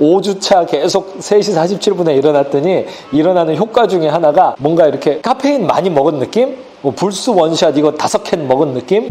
5주차 계속 3시 47분에 일어났더니 일어나는 효과 중에 하나가 뭔가 이렇게 카페인 많이 먹은 느낌? 뭐 불스 원샷 이거 5캔 먹은 느낌?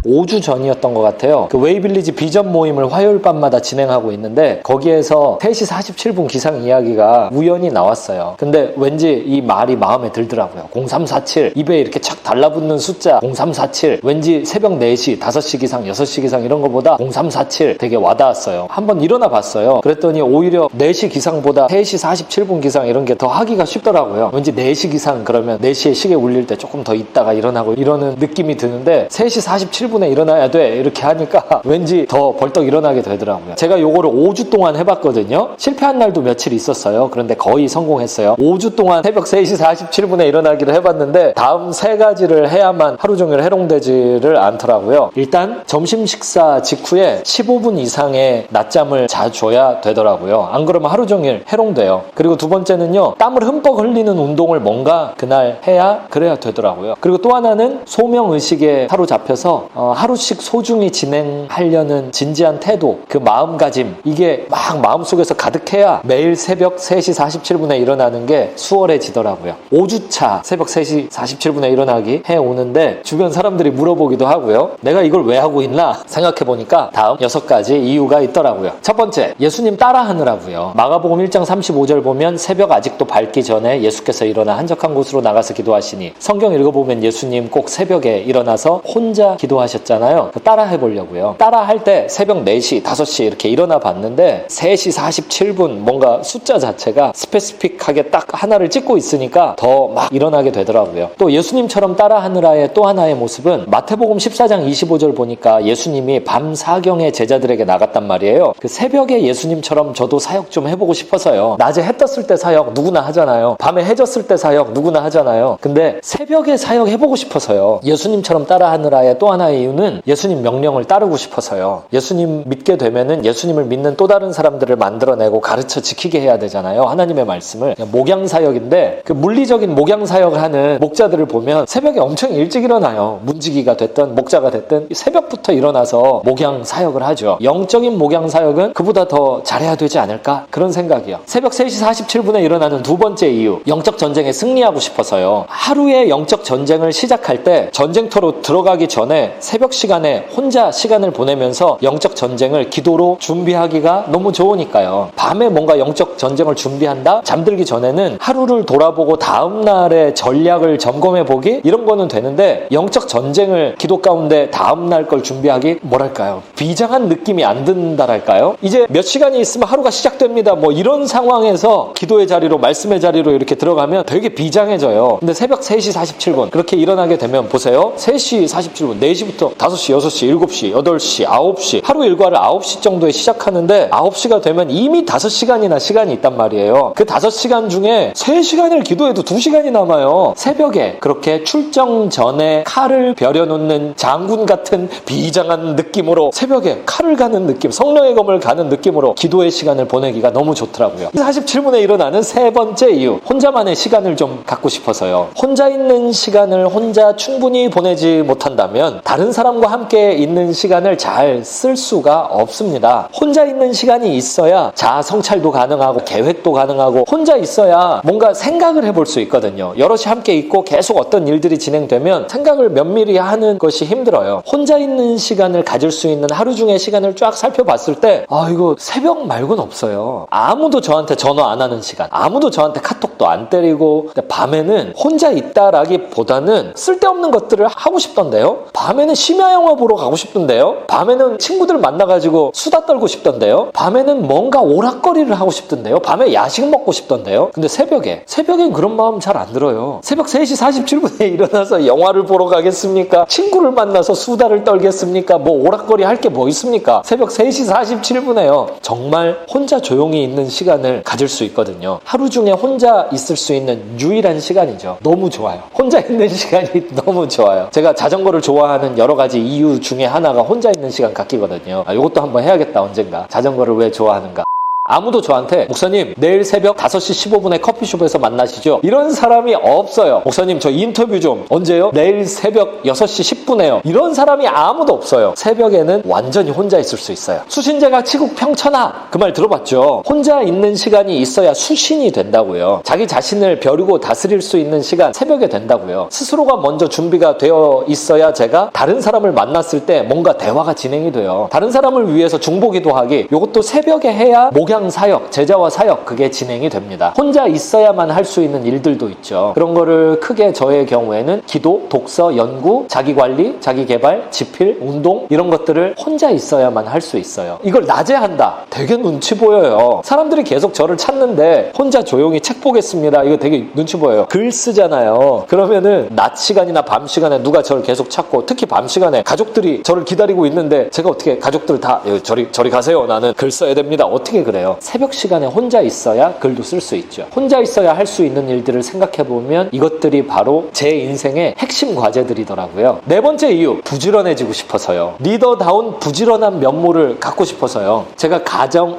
5주 전이었던 것 같아요. 그 웨이빌리지 비전 모임을 화요일 밤마다 진행하고 있는데 거기에서 3시 47분 기상 이야기가 우연히 나왔어요. 근데 왠지 이 말이 마음에 들더라고요. 0347 입에 이렇게 착 달라붙는 숫자 0347 왠지 새벽 4시, 5시 기상, 6시 기상 이런 거보다 0347 되게 와닿았어요. 한번 일어나 봤어요. 그랬더니 오히려 4시 기상보다 3시 47분 기상 이런 게 더 하기가 쉽더라고요. 왠지 4시 기상 그러면 4시에 시계 울릴 때 조금 더 있다가 일어나고 이러는 느낌이 드는데 3시 47분에 일어나야 돼 이렇게 하니까 왠지 더 벌떡 일어나게 되더라고요. 제가 요거를 5주 동안 해봤거든요. 실패한 날도 며칠 있었어요. 그런데 거의 성공했어요. 5주 동안 새벽 3시 47분에 일어나기를 해봤는데 다음 3가지를 해야만 하루 종일 해롱되지를 않더라고요. 일단 점심 식사 직후에 15분 이상의 낮잠을 자줘야 되더라고요. 안 그러면 하루 종일 해롱돼요. 그리고 두 번째는요. 땀을 흠뻑 흘리는 운동을 뭔가 그날 해야 그래야 되더라고요. 그리고 또 하나는 소명의식에 사로잡혀서 하루씩 소중히 진행하려는 진지한 태도, 그 마음가짐 이게 막 마음속에서 가득해야 매일 새벽 3시 47분에 일어나는 게 수월해지더라고요. 5주차 새벽 3시 47분에 일어나기 해오는데 주변 사람들이 물어보기도 하고요. 내가 이걸 왜 하고 있나 생각해보니까 다음 6가지 이유가 있더라고요. 첫 번째, 예수님 따라하느라고요. 마가복음 1장 35절 보면 새벽 아직도 밝기 전에 예수께서 일어나 한적한 곳으로 나가서 기도하시니 성경 읽어보면 예수님 꼭 새벽에 일어나서 혼자 기도하셨잖아요. 따라 해보려고요. 따라 할 때 새벽 4시, 5시 이렇게 일어나 봤는데 3시 47분 뭔가 숫자 자체가 스페시픽하게 딱 하나를 찍고 있으니까 더 막 일어나게 되더라고요. 또 예수님처럼 따라 하느라의 또 하나의 모습은 마태복음 14장 25절 보니까 예수님이 밤 사경에 제자들에게 나갔단 말이에요. 그 새벽에 예수님처럼 저도 사역 좀 해보고 싶어서요. 낮에 해 떴을 때 사역 누구나 하잖아요. 밤에 해 졌을 때 사역 누구나 하잖아요. 근데 새벽에 사역 해보고 싶어서요. 예수님처럼 따라 하느라의 또 하나의 이유는 예수님 명령을 따르고 싶어서요. 예수님 믿게 되면은 예수님을 믿는 또 다른 사람들을 만들어내고 가르쳐 지키게 해야 되잖아요. 하나님의 말씀을. 목양사역인데 그 물리적인 목양사역을 하는 목자들을 보면 새벽에 엄청 일찍 일어나요. 문지기가 됐든 목자가 됐든 새벽부터 일어나서 목양사역을 하죠. 영적인 목양사역은 그보다 더 잘해야 되지 않을까? 그런 생각이요. 새벽 3시 47분에 일어나는 두 번째 이유, 영적 전쟁에 승리하고 싶어서요. 하루의 영적 전쟁을 시작할 때 전쟁터로 들어가기 전에 새벽 시간에 혼자 시간을 보내면서 영적 전쟁을 기도로 준비하기가 너무 좋으니까요. 밤에 뭔가 영적 전쟁을 준비한다? 잠들기 전에는 하루를 돌아보고 다음날의 전략을 점검해보기? 이런 거는 되는데 영적 전쟁을 기도 가운데 다음날 걸 준비하기? 뭐랄까요? 비장한 느낌이 안 든다랄까요? 이제 몇 시간이 있으면 하루가 시작됩니다. 뭐 이런 상황에서 기도의 자리로 말씀의 자리로 이렇게 들어가면 되게 비장해져요. 근데 새벽 3시 47분 그렇게 일어나게 되면 보세요. 3시 47분 4시부터 5시, 6시, 7시, 8시, 9시 하루 일과를 9시 정도에 시작하는데 9시가 되면 이미 5시간이나 시간이 있단 말이에요. 그 5시간 중에 3시간을 기도해도 2시간이 남아요. 새벽에 그렇게 출정 전에 칼을 벼려놓는 장군 같은 비장한 느낌으로 새벽에 칼을 가는 느낌, 성령의 검을 가는 느낌으로 기도의 시간을 보내기가 너무 좋더라고요. 47분에 일어나는 세 번째 이유, 혼자만의 시간을 좀 갖고 싶어서요. 혼자 있는 시간을 혼자 충분히 보내지 못한다면 다른 사람과 함께 있는 시간을 잘 쓸 수가 없습니다. 혼자 있는 시간이 있어야 자아 성찰도 가능하고 계획도 가능하고 혼자 있어야 뭔가 생각을 해볼 수 있거든요. 여럿이 함께 있고 계속 어떤 일들이 진행되면 생각을 면밀히 하는 것이 힘들어요. 혼자 있는 시간을 가질 수 있는 하루 중의 시간을 쫙 살펴봤을 때 이거 새벽 말고는 없어요. 아무도 저한테 전화 안 하는 시간, 아무도 저한테 카톡도 안 때리고 밤에는 혼자 있다라기보다는 쓸데없는 것들을 하고 싶던데요. 밤에는 심야 영화 보러 가고 싶던데요. 밤에는 친구들 만나가지고 수다 떨고 싶던데요. 밤에는 뭔가 오락거리를 하고 싶던데요. 밤에 야식 먹고 싶던데요. 근데 새벽엔 그런 마음 잘 안 들어요. 새벽 3시 47분에 일어나서 영화를 보러 가겠습니까? 친구를 만나서 수다를 떨겠습니까? 뭐 오락거리 할 게 뭐 있습니까? 새벽 3시 47분에요. 정말 혼자 조용히 있는 시간을 가질 수 있거든요. 하루 중에 혼자 있을 수 있는 유일한 시간이죠. 너무 좋아요. 혼자 있는 시간이 너무 좋아요. 제가 자전거를 좋아하는 여러 가지 이유 중에 하나가 혼자 있는 시간 갖기거든요. 이것도 한번 해야겠다 언젠가. 자전거를 왜 좋아하는가. 아무도 저한테 목사님 내일 새벽 5시 15분에 커피숍에서 만나시죠? 이런 사람이 없어요. 목사님 저 인터뷰 좀 언제요? 내일 새벽 6시 10분에요. 이런 사람이 아무도 없어요. 새벽에는 완전히 혼자 있을 수 있어요. 수신제가 치국 평천하 그 말 들어봤죠? 혼자 있는 시간이 있어야 수신이 된다고요. 자기 자신을 벼르고 다스릴 수 있는 시간 새벽에 된다고요. 스스로가 먼저 준비가 되어 있어야 제가 다른 사람을 만났을 때 뭔가 대화가 진행이 돼요. 다른 사람을 위해서 중보기도 하기 이것도 새벽에 해야 목양 사역, 제자와 사역 그게 진행이 됩니다. 혼자 있어야만 할 수 있는 일들도 있죠. 그런 거를 크게 저의 경우에는 기도, 독서, 연구, 자기관리, 자기개발, 지필, 운동 이런 것들을 혼자 있어야만 할 수 있어요. 이걸 낮에 한다. 되게 눈치 보여요. 사람들이 계속 저를 찾는데 혼자 조용히 책 보겠습니다. 이거 되게 눈치 보여요. 글 쓰잖아요. 그러면은 낮 시간이나 밤 시간에 누가 저를 계속 찾고 특히 밤 시간에 가족들이 저를 기다리고 있는데 제가 어떻게 가족들 다 저리 가세요. 나는 글 써야 됩니다. 어떻게 그래요? 새벽 시간에 혼자 있어야 글도 쓸 수 있죠. 혼자 있어야 할 수 있는 일들을 생각해보면 이것들이 바로 제 인생의 핵심 과제들이더라고요. 네 번째 이유, 부지런해지고 싶어서요. 리더다운 부지런한 면모를 갖고 싶어서요. 제가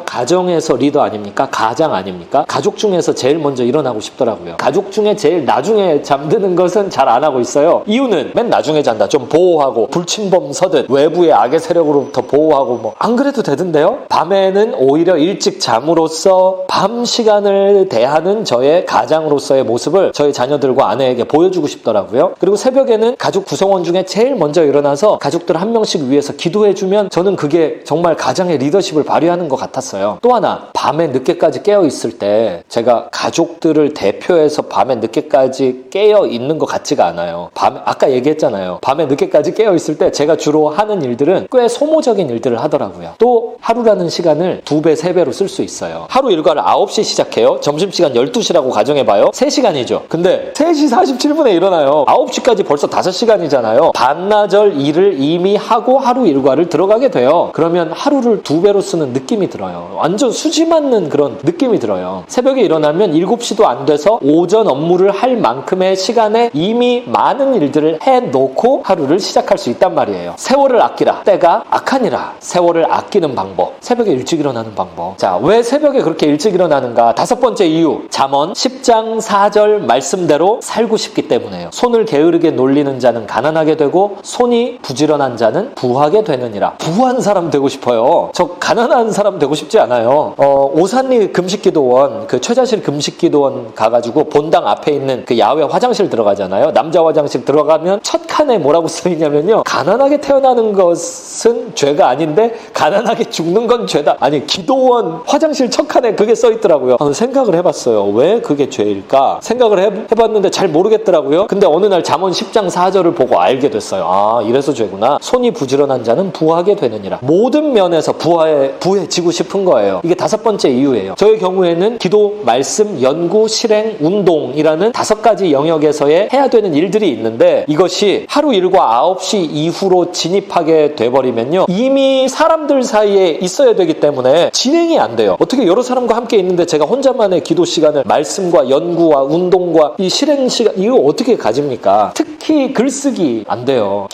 가정에서 리더 아닙니까? 가장 아닙니까? 가족 중에서 제일 먼저 일어나고 싶더라고요. 가족 중에 제일 나중에 잠드는 것은 잘 안 하고 있어요. 이유는 맨 나중에 잔다. 좀 보호하고 불침범 서듯 외부의 악의 세력으로부터 보호하고 뭐 안 그래도 되던데요? 밤에는 오히려 일찍 잠으로써 밤 시간을 대하는 저의 가장으로서의 모습을 저희 자녀들과 아내에게 보여주고 싶더라고요. 그리고 새벽에는 가족 구성원 중에 제일 먼저 일어나서 가족들 한 명씩 위해서 기도해주면 저는 그게 정말 가장의 리더십을 발휘하는 것 같았어요. 또 하나, 밤에 늦게까지 깨어 있을 때 제가 가족들을 대표해서 밤에 늦게까지 깨어 있는 것 같지가 않아요. 아까 얘기했잖아요. 밤에 늦게까지 깨어 있을 때 제가 주로 하는 일들은 꽤 소모적인 일들을 하더라고요. 또 하루라는 시간을 2배, 3배로 쓸 수 있어요. 하루 일과를 9시 시작해요. 점심시간 12시라고 가정해봐요. 3시간이죠. 근데 3시 47분에 일어나요. 9시까지 벌써 5시간이잖아요. 반나절 일을 이미 하고 하루 일과를 들어가게 돼요. 그러면 하루를 2배로 쓰는 느낌이 들어요. 완전 수지 맞는 그런 느낌이 들어요. 새벽에 일어나면 7시도 안 돼서 오전 업무를 할 만큼의 시간에 이미 많은 일들을 해놓고 하루를 시작할 수 있단 말이에요. 세월을 아끼라. 때가 악하니라. 세월을 아끼는 방법. 새벽에 일찍 일어나는 방법. 자, 왜 새벽에 그렇게 일찍 일어나는가? 5번째 이유. 잠언 10장 4절 말씀대로 살고 싶기 때문에요. 손을 게으르게 놀리는 자는 가난하게 되고 손이 부지런한 자는 부하게 되느니라. 부한 사람 되고 싶어요. 저 가난한 사람 되고 싶지 않아요. 오산리 금식기도원, 그 최자실 금식기도원 가가지고 본당 앞에 있는 그 야외 화장실 들어가잖아요. 남자 화장실 들어가면 첫 칸에 뭐라고 써있냐면요. 가난하게 태어나는 것은 죄가 아닌데 가난하게 죽는 건 죄다. 아니, 기도원 화장실 첫 칸에 그게 써있더라고요. 생각을 해봤어요. 왜 그게 죄일까? 생각을 해봤는데 잘 모르겠더라고요. 근데 어느 날 잠언 10장 4절을 보고 알게 됐어요. 아, 이래서 죄구나. 손이 부지런한 자는 부하게 되느니라. 모든 면에서 부해지고 싶은 거예요. 이게 5번째 이유예요. 저의 경우에는 기도, 말씀, 연구, 실행, 운동이라는 5가지 영역에서의 해야 되는 일들이 있는데 이것이 하루 일과 9시 이후로 진입하게 돼버리면요. 이미 사람들 사이에 있어야 되기 때문에 진행이 안 돼요. 어떻게 여러 사람과 함께 있는데 제가 혼자만의 기도 시간을 말씀과 연구와 운동과 이 실행 시간 이거 어떻게 가집니까? 특히 글쓰기 안 돼요.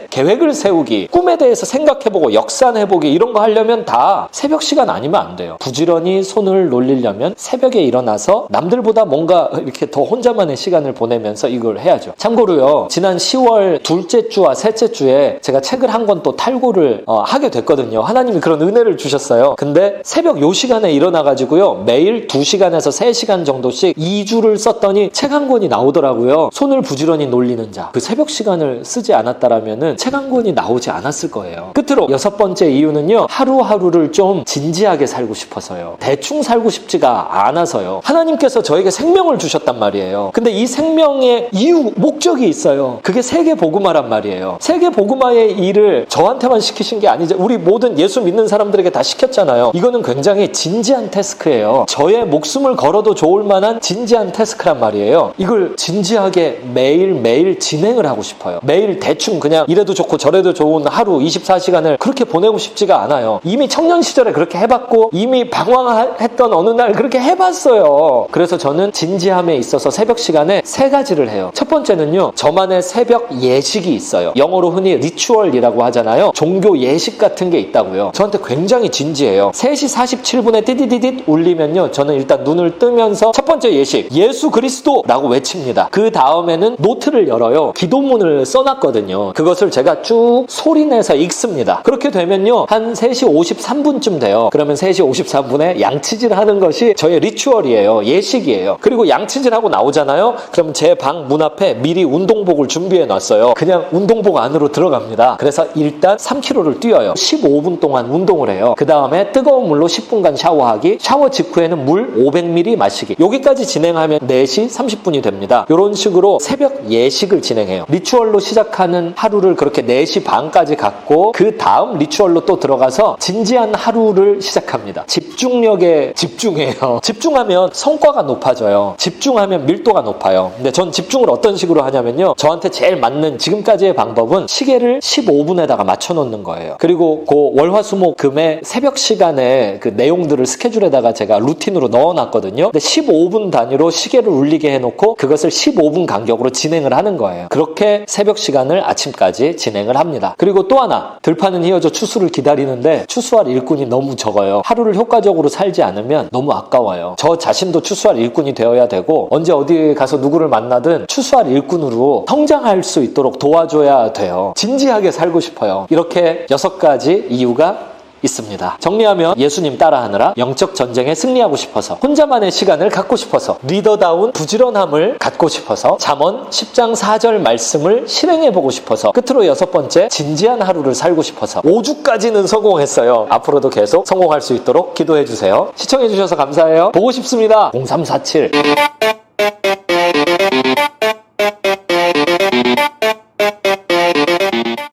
계획을 세우기, 꿈에 대해서 생각해보고 역산해보기 이런 거 하려면 다 새벽 시간 아니면 안 돼요. 부지런히 손을 놀리려면 새벽에 일어나서 남들보다 뭔가 이렇게 더 혼자만의 시간을 보내면서 이걸 해야죠. 참고로요. 지난 10월 둘째 주와 셋째 주에 제가 책을 한 권 또 탈고를 하게 됐거든요. 하나님이 그런 은혜를 주셨어요. 근데 새벽 요 시간에 일어나가지고요. 매일 2시간에서 3시간 정도씩 2주를 썼더니 책 한 권이 나오더라고요. 손을 부지런히 놀리는 자. 그 새벽 시간을 쓰지 않았다라면은 책 한 권이 나오지 않았을 거예요. 끝으로 6번째 이유는요. 하루하루를 좀 진지하게 살고 싶어서요. 대충 살고 싶지가 않아서요. 하나님께서 저에게 생명을 주셨단 말이에요. 근데 이 생명의 이유, 목적이 있어요. 그게 세계 복음화란 말이에요. 세계 복음화의 일을 저한테만 시키신 게 아니죠. 우리 모든 예수 믿는 사람들에게 다 시켰잖아요. 이거는 굉장히 진지한 태스크예요. 저의 목숨을 걸어도 좋을 만한 진지한 태스크란 말이에요. 이걸 진지하게 매일매일 진행을 하고 싶어요. 매일 대충 그냥 이래도 좋고 저래도 좋은 하루 24시간을 그렇게 보내고 싶지가 않아요. 이미 청년 시절에 그렇게 해봤고 이미 방황했던 어느 날 그렇게 해봤어요. 그래서 저는 진지함에 있어서 새벽 시간에 3가지를 해요. 첫 번째는요. 저만의 새벽 예식이 있어요. 영어로 흔히 리추얼이라고 하잖아요. 종교 예식 같은 게 있다고요. 저한테 굉장히 진지해요. 3시 47분에 띠디디딧 울리면요, 저는 일단 눈을 뜨면서 첫 번째 예식, 예수 그리스도라고 외칩니다. 그 다음에는 노트를 열어요. 기도문을 써놨거든요. 그것을 제가 쭉 소리내서 읽습니다. 그렇게 되면요, 한 3시 53분쯤 돼요. 그러면 3시 54분에 양치질 하는 것이 저의 리추얼이에요. 예식이에요. 그리고 양치질하고 나오잖아요. 그럼 제 방 문 앞에 미리 운동복을 준비해 놨어요. 그냥 운동복 안으로 들어갑니다. 그래서 일단 3km를 뛰어요. 15분 동안 운동을 해요. 그 다음에 뜨거운 물로 10분간 샤워하기, 샤워 직후에는 물 500ml 마시기. 여기까지 진행하면 4시 30분이 됩니다. 이런 식으로 새벽 예식을 진행해요. 리추얼로 시작하는 하루를 그렇게 4시 반까지 갖고 그 다음 리추얼로 또 들어가서 진지한 하루를 시작합니다. 집중력에 집중해요. 집중하면 성과가 높아져요. 집중하면 밀도가 높아요. 근데 전 집중을 어떤 식으로 하냐면요, 저한테 제일 맞는 지금까지의 방법은 시계를 15분에다가 맞춰놓는 거예요. 그리고 그 월화수목금의 새벽 시간에 그 내용들을 스케줄에다가 제가 루틴으로 넣어놨거든요. 근데 15분 단위로 시계를 울리게 해놓고 그것을 15분 간격으로 진행을 하는 거예요. 그렇게 새벽 시간을 아침까지 진행을 합니다. 그리고 또 하나, 들판은 휘어져 추수를 기다리는데 추수할 일꾼이 너무 적어요. 하루를 효과적으로 살지 않으면 너무 아까워요. 저 자신도 추수할 일꾼이 되어야 되고, 언제 어디에 가서 누구를 만나든 추수할 일꾼으로 성장할 수 있도록 도와줘야 돼요. 진지하게 살고 싶어요. 이렇게 6가지 이유가 있습니다. 정리하면, 예수님 따라하느라 영적 전쟁에 승리하고 싶어서, 혼자만의 시간을 갖고 싶어서, 리더다운 부지런함을 갖고 싶어서, 잠언 10장 4절 말씀을 실행해보고 싶어서, 끝으로 6번째, 진지한 하루를 살고 싶어서. 5주까지는 성공했어요. 앞으로도 계속 성공할 수 있도록 기도해주세요. 시청해주셔서 감사해요. 보고 싶습니다. 0347